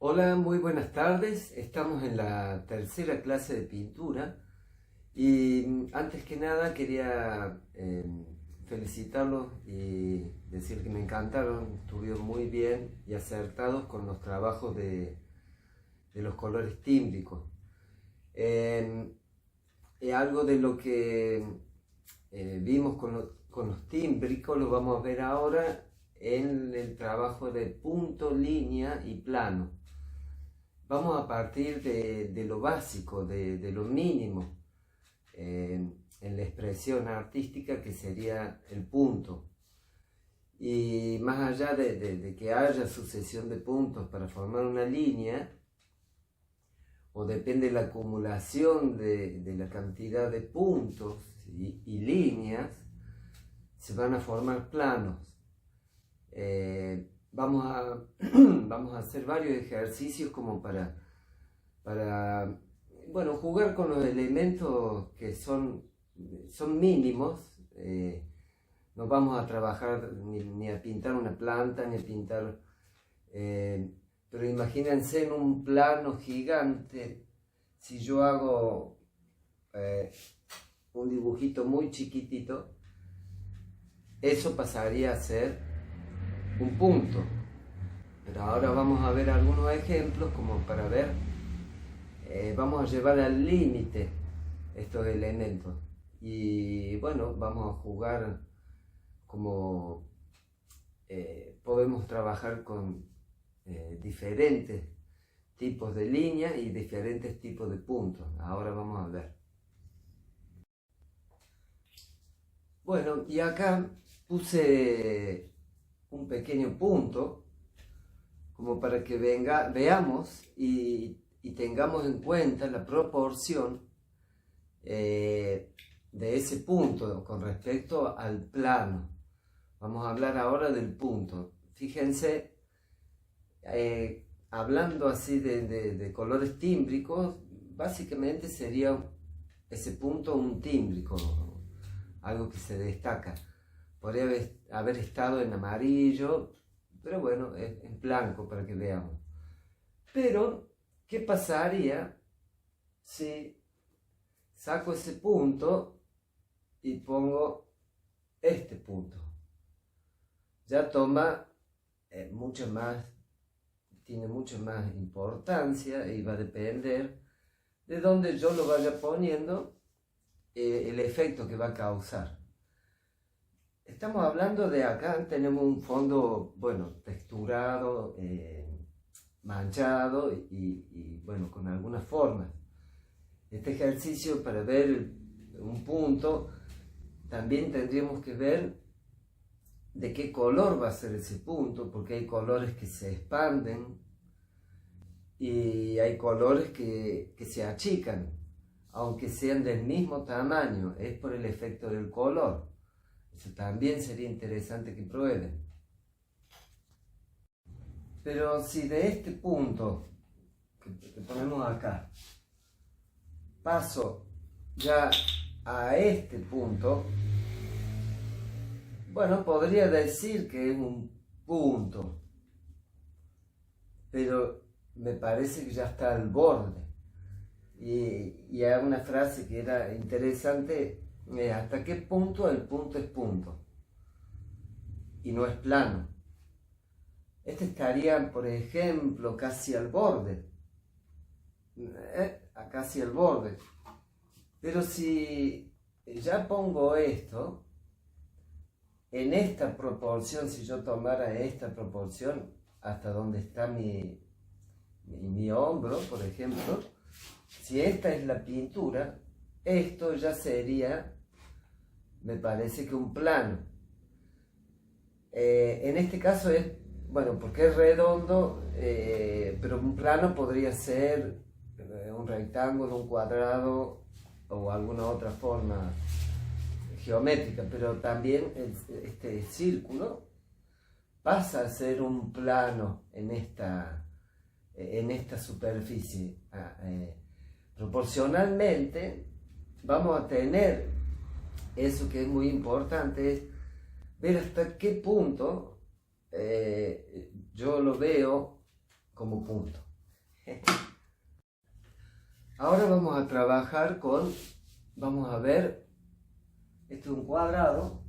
Hola, muy buenas tardes. Estamos en la tercera clase de pintura y antes que nada quería felicitarlos y decir que me encantaron, estuvieron muy bien y acertados con los trabajos de los colores tímbricos. Eh, Algo de lo que vimos con los tímbricos lo vamos a ver ahora en el trabajo de punto, línea y plano. Vamos a partir de lo básico, de lo mínimo en la expresión artística, que sería el punto. Y más allá de que haya sucesión de puntos para formar una línea, o depende de la acumulación de la cantidad de puntos y líneas, se van a formar planos. Vamos a hacer varios ejercicios como para jugar con los elementos que son mínimos. No vamos a trabajar ni a pintar una planta, ni a pintar... pero imagínense en un plano gigante, si yo hago un dibujito muy chiquitito, eso pasaría a ser un punto. Pero ahora vamos a ver algunos ejemplos como para ver, vamos a llevar al límite estos elementos y bueno, vamos a jugar como podemos trabajar con diferentes tipos de líneas y diferentes tipos de puntos. Ahora vamos a ver. Bueno, y acá puse un pequeño punto como para que veamos y tengamos en cuenta la proporción de ese punto con respecto al plano. Vamos a hablar ahora del punto. Fíjense, hablando así de colores tímbricos, básicamente sería ese punto un tímbrico, algo que se destaca. Podría haber estado en amarillo, pero bueno, en blanco para que veamos. Pero, ¿qué pasaría si saco ese punto y pongo este punto? Ya toma tiene mucha más importancia y va a depender de dónde yo lo vaya poniendo, el efecto que va a causar. Estamos hablando de acá, tenemos un fondo, bueno, texturado, manchado y bueno, con algunas formas. Este ejercicio, para ver un punto, también tendríamos que ver de qué color va a ser ese punto, porque hay colores que se expanden y hay colores que se achican, aunque sean del mismo tamaño, es por el efecto del color. Eso también sería interesante que prueben. Pero si de este punto que ponemos acá paso ya a este punto, bueno, podría decir que es un punto, pero me parece que ya está al borde. Y hay una frase que era interesante: ¿hasta qué punto el punto es punto y no es plano? Este estaría, por ejemplo, casi al borde, casi al borde. Pero si ya pongo esto en esta proporción, si yo tomara esta proporción hasta donde está mi hombro, por ejemplo, si esta es la pintura, esto ya sería, me parece que un plano. En este caso es, bueno, porque es redondo, pero un plano podría ser un rectángulo, un cuadrado o alguna otra forma geométrica, pero también este círculo pasa a ser un plano en esta superficie. Proporcionalmente vamos a tener eso que es muy importante, es ver hasta qué punto yo lo veo como punto. Ahora vamos a trabajar vamos a ver, esto es un cuadrado.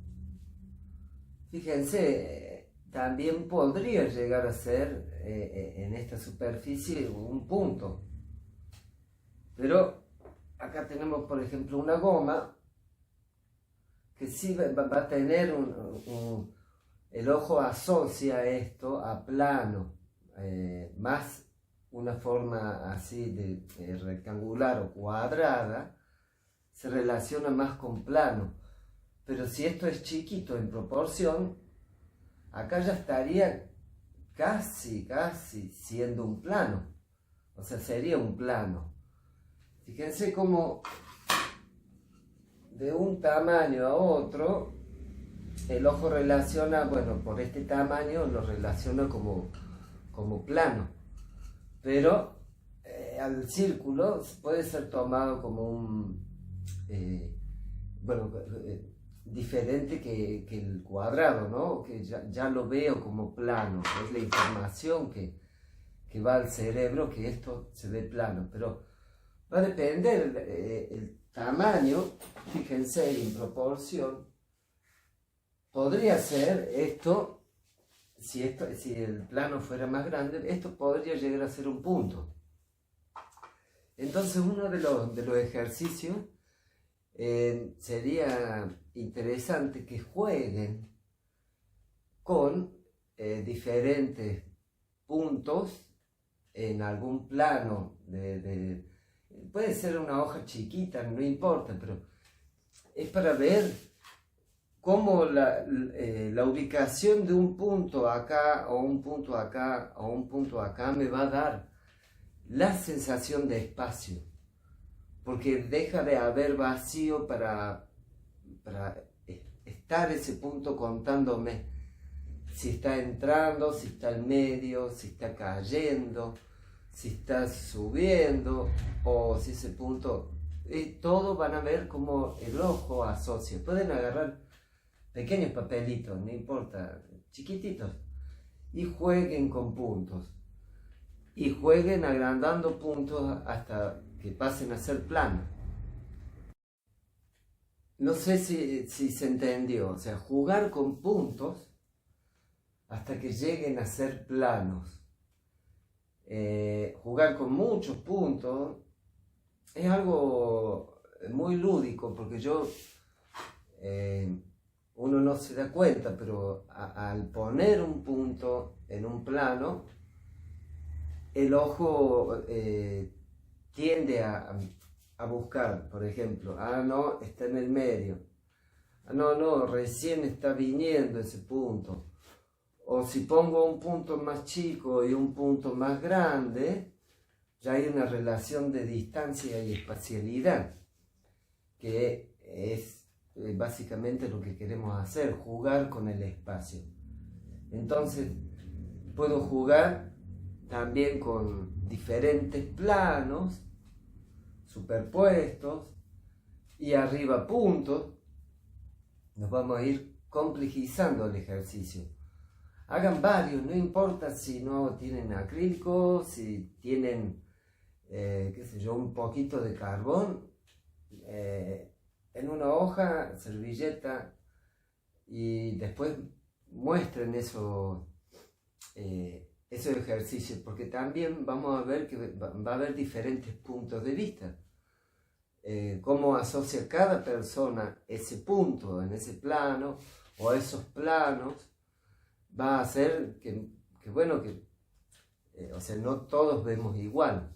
Fíjense, también podría llegar a ser en esta superficie un punto. Pero acá tenemos, por ejemplo, una goma que sí va a tener el ojo asocia esto a plano, más una forma así de rectangular o cuadrada, se relaciona más con plano. Pero si esto es chiquito en proporción, acá ya estaría casi siendo un plano. O sea, sería un plano. Fíjense cómo de un tamaño a otro, el ojo relaciona, bueno, por este tamaño lo relaciona como plano. Pero al círculo puede ser tomado como un, diferente que el cuadrado, ¿no? Que ya lo veo como plano. Es la información que va al cerebro que esto se ve plano. Pero va a depender el tamaño, fíjense, en proporción. Podría ser esto, si el plano fuera más grande, esto podría llegar a ser un punto. Entonces uno de los ejercicios sería interesante que jueguen con diferentes puntos en algún plano puede ser una hoja chiquita, no importa, pero es para ver cómo la ubicación de un punto acá o un punto acá o un punto acá me va a dar la sensación de espacio, porque deja de haber vacío para estar ese punto contándome si está entrando, si está en medio, si está cayendo, si está subiendo o si ese punto, todo van a ver como el ojo asocia. Pueden agarrar pequeños papelitos, no importa, chiquititos, y jueguen con puntos. Y jueguen agrandando puntos hasta que pasen a ser planos. No sé si se entendió, o sea, jugar con puntos hasta que lleguen a ser planos. Jugar con muchos puntos es algo muy lúdico, porque uno no se da cuenta, pero al poner un punto en un plano, el ojo tiende a buscar, por ejemplo, no, está en el medio, no, recién está viniendo ese punto. O si pongo un punto más chico y un punto más grande, ya hay una relación de distancia y espacialidad, que es básicamente lo que queremos hacer, jugar con el espacio. Entonces, puedo jugar también con diferentes planos superpuestos y arriba puntos. Nos vamos a ir complejizando el ejercicio. Hagan varios, no importa si no tienen acrílico, si tienen, un poquito de carbón, en una hoja, servilleta, y después muestren esos ejercicios, porque también vamos a ver que va a haber diferentes puntos de vista. Cómo asocia cada persona ese punto en ese plano o esos planos, va a hacer no todos vemos igual,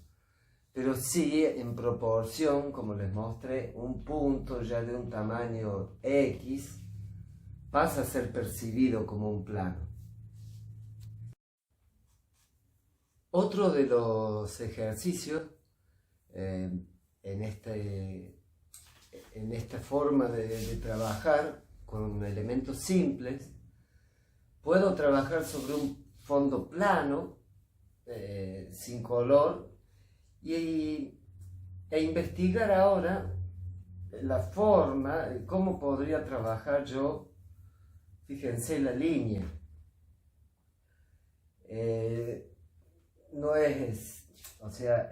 pero sí en proporción, como les mostré, un punto ya de un tamaño X pasa a ser percibido como un plano. Otro de los ejercicios en esta forma de trabajar con elementos simples, puedo trabajar sobre un fondo plano, sin color, e investigar ahora la forma, cómo podría trabajar yo, fíjense la línea. sea,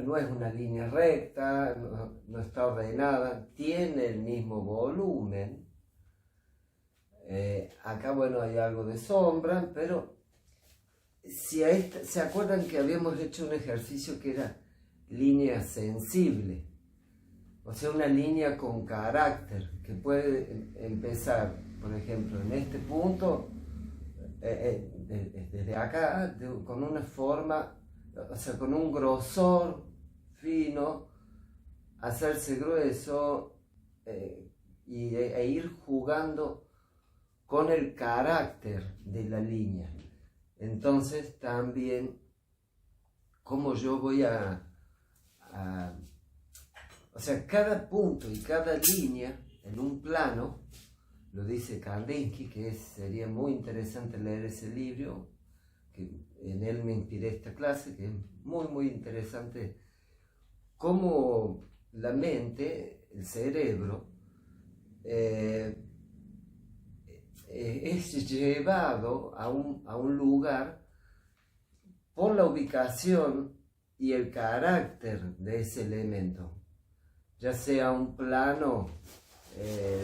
no es una línea recta, no está ordenada, tiene el mismo volumen. Acá, bueno, hay algo de sombra, pero si ¿se acuerdan que habíamos hecho un ejercicio que era línea sensible? O sea, una línea con carácter, que puede empezar, por ejemplo, en este punto, desde acá, con una forma, o sea, con un grosor fino, hacerse grueso e ir jugando con el carácter de la línea. Entonces también, como yo voy o sea, cada punto y cada línea en un plano, lo dice Kandinsky, que sería muy interesante leer ese libro, que en él me inspiré esta clase, que es muy, muy interesante, cómo la mente, el cerebro, es llevado a un lugar por la ubicación y el carácter de ese elemento, ya sea un plano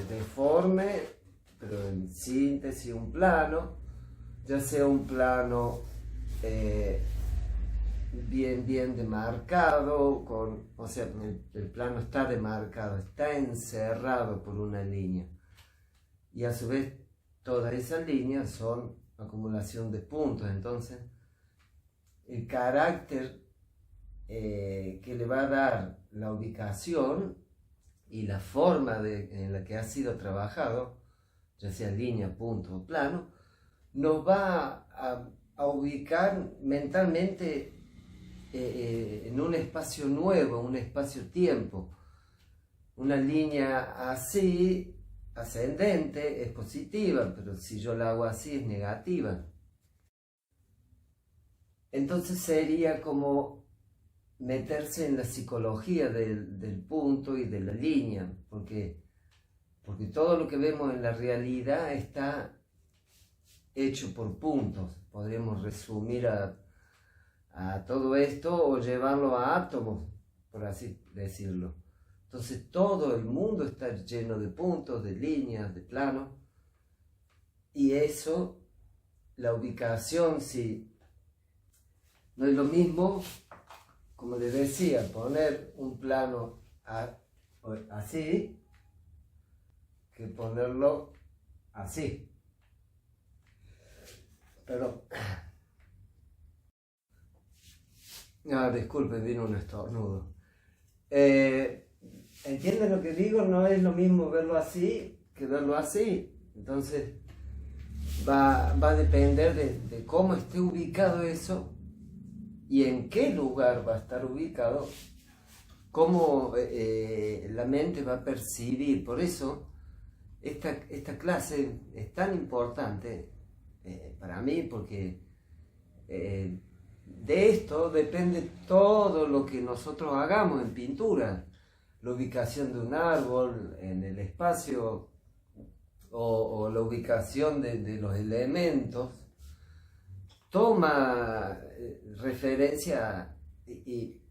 deforme, pero en síntesis un plano, ya sea un plano bien demarcado, o sea, el plano está demarcado, está encerrado por una línea, y a su vez todas esas líneas son acumulación de puntos. Entonces el carácter que le va a dar la ubicación y la forma en la que ha sido trabajado, ya sea línea, punto o plano, nos va a ubicar mentalmente en un espacio nuevo, un espacio-tiempo. Una línea así, ascendente, es positiva, pero si yo la hago así es negativa. Entonces sería como meterse en la psicología del punto y de la línea, porque todo lo que vemos en la realidad está hecho por puntos. Podríamos resumir a todo esto o llevarlo a átomos, por así decirlo. Entonces todo el mundo está lleno de puntos, de líneas, de planos, y eso, la ubicación, si no es lo mismo, como les decía, poner un plano así que ponerlo así. Pero, disculpen, vino un estornudo. ¿Entienden lo que digo? No es lo mismo verlo así que verlo así. Entonces va a depender de cómo esté ubicado eso y en qué lugar va a estar ubicado, cómo la mente va a percibir. Por eso esta clase es tan importante para mí, porque de esto depende todo lo que nosotros hagamos en pintura. La ubicación de un árbol en el espacio o la ubicación de los elementos toma referencia y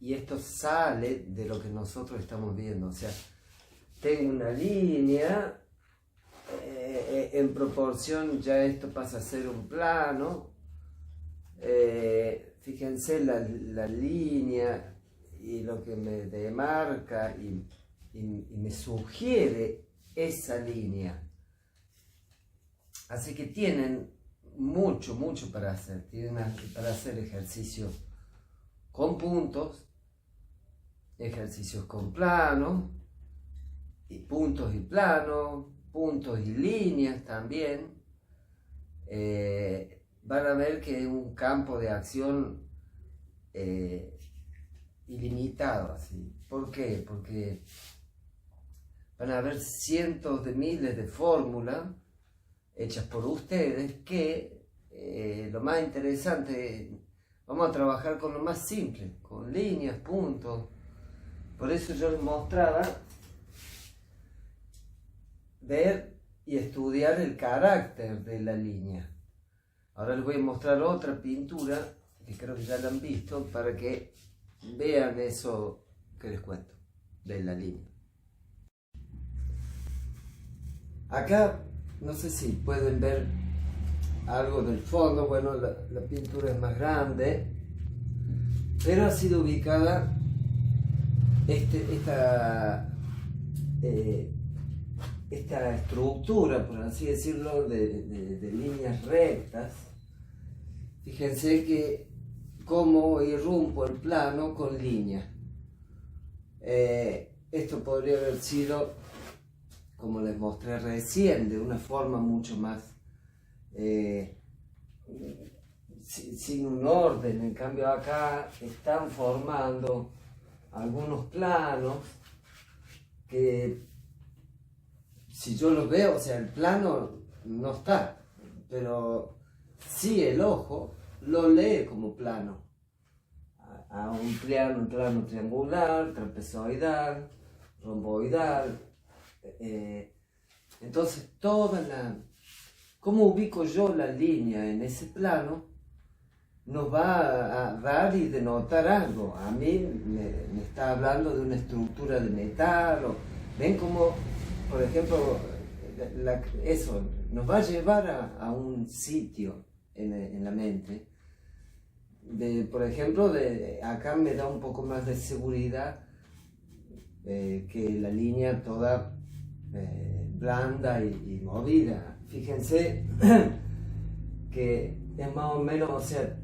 esto sale de lo que nosotros estamos viendo. O sea, tengo una línea, en proporción ya esto pasa a ser un plano. Fíjense la línea y lo que me demarca y me sugiere esa línea. Así que tienen mucho para hacer. Tienen para hacer ejercicios con puntos, ejercicios con planos, y puntos y planos, puntos y líneas también. Van a ver que es un campo de acción ilimitado, así. ¿Por qué? Porque van a haber cientos de miles de fórmulas hechas por ustedes que lo más interesante, vamos a trabajar con lo más simple, con líneas, puntos. Por eso yo les mostraba ver y estudiar el carácter de la línea. Ahora les voy a mostrar otra pintura que creo que ya lo han visto, para que vean eso que les cuento de la línea. Acá no sé si pueden ver algo del fondo. Bueno, la pintura es más grande, pero ha sido ubicada esta estructura, por así decirlo, de líneas rectas. Fíjense que cómo irrumpo el plano con líneas. Esto podría haber sido, como les mostré recién, de una forma mucho más sin un orden. En cambio acá están formando algunos planos que, si yo los veo, o sea, el plano no está, pero sí el ojo lo lee como plano. A un plano triangular, trapezoidal, romboidal. Entonces cómo ubico yo la línea en ese plano nos va a dar y denotar algo. A mí me está hablando de una estructura de metal. Ven cómo, por ejemplo, eso nos va a llevar a un sitio en la mente. Por ejemplo, acá me da un poco más de seguridad que la línea toda blanda y movida. Fíjense que es más o menos, o sea,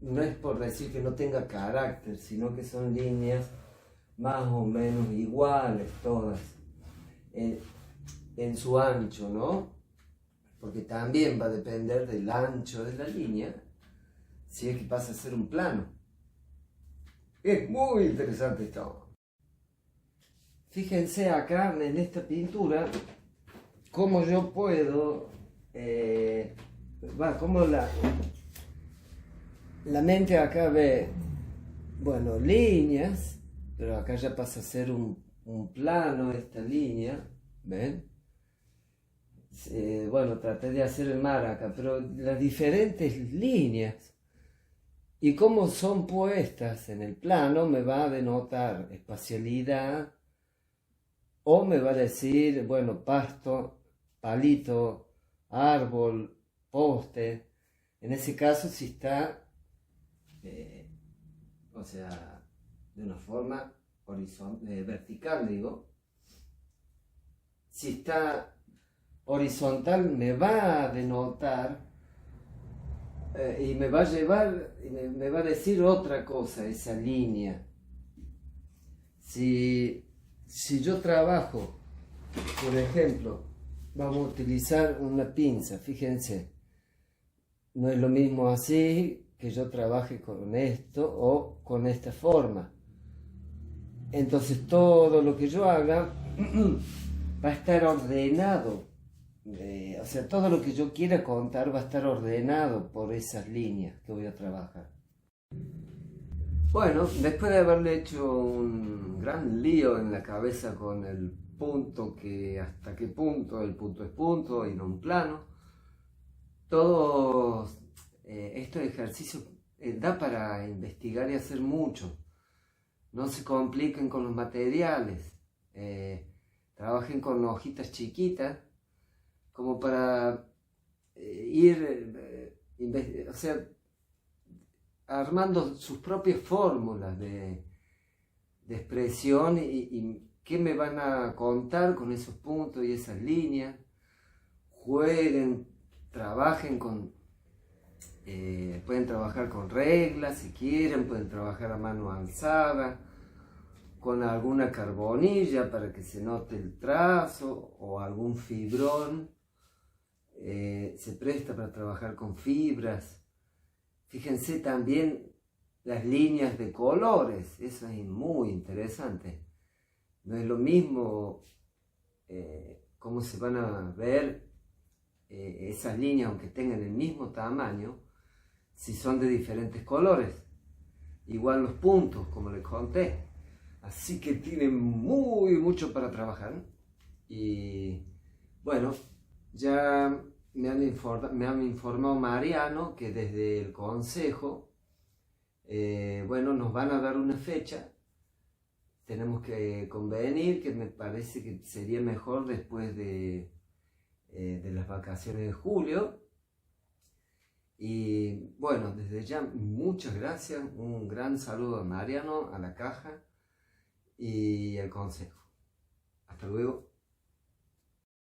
no es por decir que no tenga carácter, sino que son líneas más o menos iguales todas en su ancho, ¿no? Porque también va a depender del ancho de la línea si es que pasa a ser un plano. Es muy interesante esto. Fíjense acá en esta pintura cómo yo puedo, cómo la mente acá ve, bueno, líneas, pero acá ya pasa a ser un plano esta línea, ¿ven? Bueno, traté de hacer el mar acá, pero las diferentes líneas y cómo son puestas en el plano me va a denotar espacialidad, o me va a decir, bueno, pasto, palito, árbol, poste. En ese caso, si está, o sea, de una forma vertical, digo. Si está horizontal, me va a denotar y me va a llevar, me va a decir otra cosa, esa línea. Si yo trabajo, por ejemplo, vamos a utilizar una pinza, fíjense, no es lo mismo así que yo trabaje con esto o con esta forma. Entonces todo lo que yo haga va a estar ordenado. O sea, todo lo que yo quiera contar va a estar ordenado por esas líneas que voy a trabajar. Bueno, después de haberle hecho un gran lío en la cabeza con el punto, que hasta qué punto el punto es punto y no un plano, todos estos ejercicios da para investigar y hacer mucho. No se compliquen con los materiales, trabajen con hojitas chiquitas, como para ir, o sea, armando sus propias fórmulas de expresión y qué me van a contar con esos puntos y esas líneas. Jueguen, trabajen pueden trabajar con reglas si quieren, pueden trabajar a mano alzada, con alguna carbonilla para que se note el trazo, o algún fibrón. Se presta para trabajar con fibras. Fíjense también las líneas de colores, eso es muy interesante. No es lo mismo cómo se van a ver esas líneas, aunque tengan el mismo tamaño, si son de diferentes colores. Igual los puntos, como les conté. Así que tienen mucho para trabajar. Y bueno, ya me han informado Mariano que desde el consejo, bueno, nos van a dar una fecha. Tenemos que convenir, que me parece que sería mejor después de las vacaciones de julio. Y bueno, desde ya muchas gracias, un gran saludo a Mariano, a la caja y al consejo. Hasta luego.